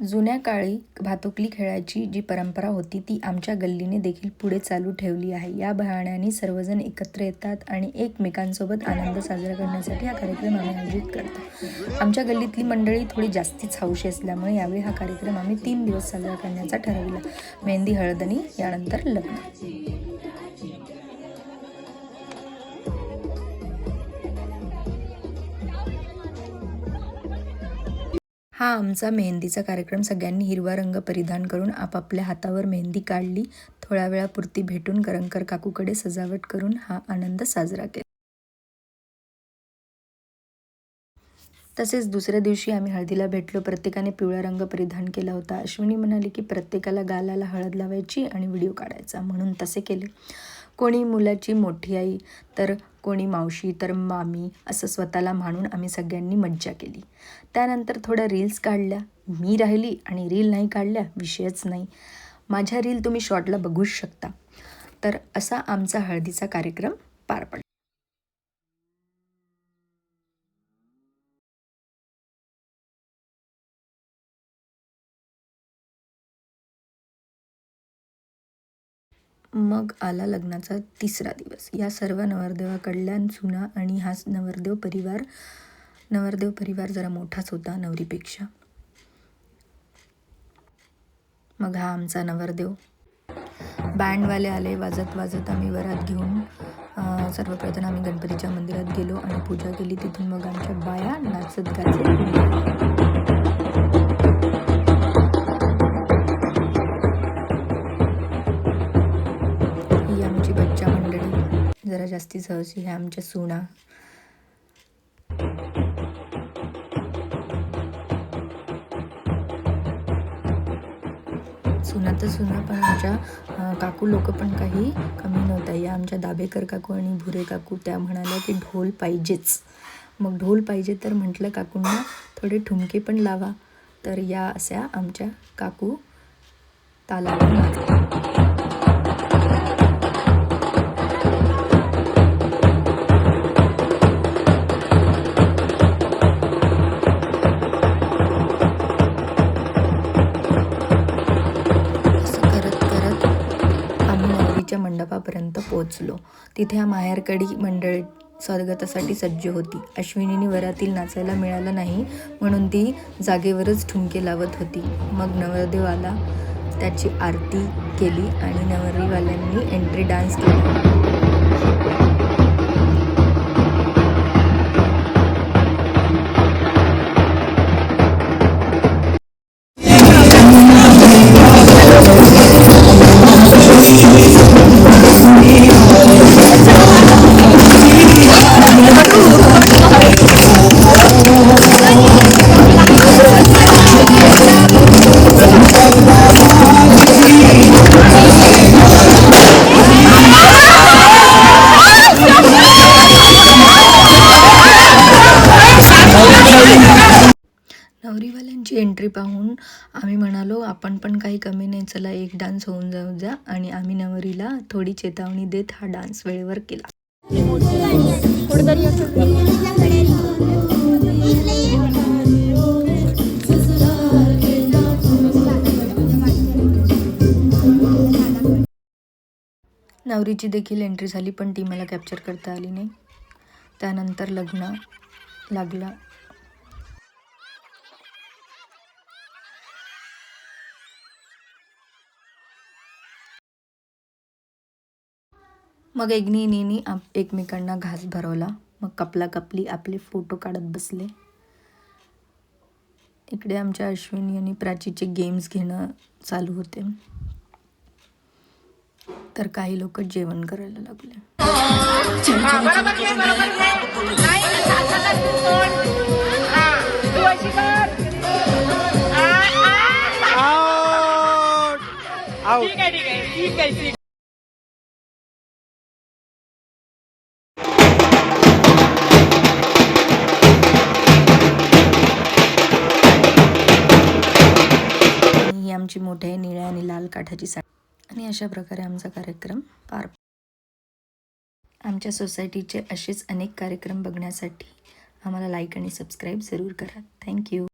जुन्या काळी भातुकली खेळायची जी परंपरा होती ती आमच्या गल्लीने देखील पुढे चालू ठेवली आहे. या बहाण्याने सर्वजण एकत्र येतात आणि एकमेकांसोबत आनंद साजरा करण्यासाठी हा कार्यक्रम आम्ही आयोजित करतो. आमच्या गल्लीतली मंडळी थोडी जास्तीच हौशी असल्यामुळे यावेळी हा कार्यक्रम आम्ही 3 दिवस साजरा करण्याचा ठरवला. मेहंदी, हळदणी, यानंतर लग्न. हा आमचा मेहंदीचा कार्यक्रम. सगळ्यांनी हिरवा रंग परिधान करून आपापल्या हातावर मेहंदी काढली. थोड्या वेळापुरती भेटून करंजकर काकूकडे सजावट करून हा आनंद साजरा केला. तसेच दुसऱ्या दिवशी आम्ही हळदीला भेटलो. प्रत्येकाने पिवळा रंग परिधान केला होता. अश्विनी म्हणाली की प्रत्येकाला गालाला हळद लावायची आणि व्हिडिओ काढायचा, म्हणून तसे केले. कोणी मुलाची मोठी आई, तर कोणी मावशी, तर मामी, असं स्वतःला म्हणून आम्ही सगळ्यांनी मज्जा केली. त्यानंतर थोड्या रील्स काढल्या. मी राहिली आणि रील नाही काढल्या विषयच नाही. माझ्या रील तुम्ही शॉर्टला बघूच शकता. तर असा आमचा हळदीचा कार्यक्रम पार पडला. मग आला लग्नाचा 3रा दिवस. या सर्व नवरदेवाकडल्या सुना आणि हा नवरदेव परिवार जरा मोठाच होता नवरीपेक्षा. मग हा आमचा नवरदेव. बँडवाले आले. वाजत वाजत आम्ही वरात घेऊन सर्वप्रथम आम्ही गणपतीच्या मंदिरात गेलो आणि पूजा केली. तिथून मग आमच्या बाया नाचत गाचत ही आमची बच्चा मंडळी, जरा जास्ती सहसी ह्या आमच्या सुना. सुना तर सुना, पण आमच्या काकू लोक पण काही कमी नव्हत्या. या आमच्या दाभेकर काकू आणि भुरे काकू त्या म्हणाल्या की ढोल पाहिजेच. मग ढोल पाहिजे तर म्हटलं काकूंना थोडे ठुमके पण लावा. तर या अशा आमच्या काकू तालावर नाचल्या. मंडपापर्यंत पोहोचलो. तिथे हा माहेरकडी मंडळ स्वागतासाठी सज्ज होती. अश्विनीने वरातील नाचायला मिळालं नाही म्हणून ती जागेवरच ठुमके लावत होती. मग नवरदेव आला, त्याची आरती केली आणि नवरीवाल्यांनी एंट्री डान्स केला. नवरीवाल्यांची एंट्री पाहून आम्ही म्हणालो आपण पण काही कमी नाही, चला एक डान्स होऊन जाऊ द्या. आणि आम्ही नवरीला थोडी चेतावणी देत हा डान्स वेळेवर केला. नवरीची देखील एंट्री झाली पण ती मला कॅप्चर करता आली नाही. त्यानंतर लग्न लागला. मग एकनीनी एकमेकांना घास भरवला. मग कपला कपली आपले फोटो काढत बसले. इकडे आमच्या अश्विनी आणि प्राचीचे गेम्स घेणं चालू होते. तर काही लोक जेवण करायला लागले. ही आमची मोठ्या निळ्या आणि लाल काठाची साडी. आणि अशा प्रकारे आमचा कार्यक्रम पार. आमच्या सोसायटीचे असेच अनेक कार्यक्रम बघण्यासाठी आम्हाला लाईक आणि सबस्क्राईब जरूर करा. थँक्यू.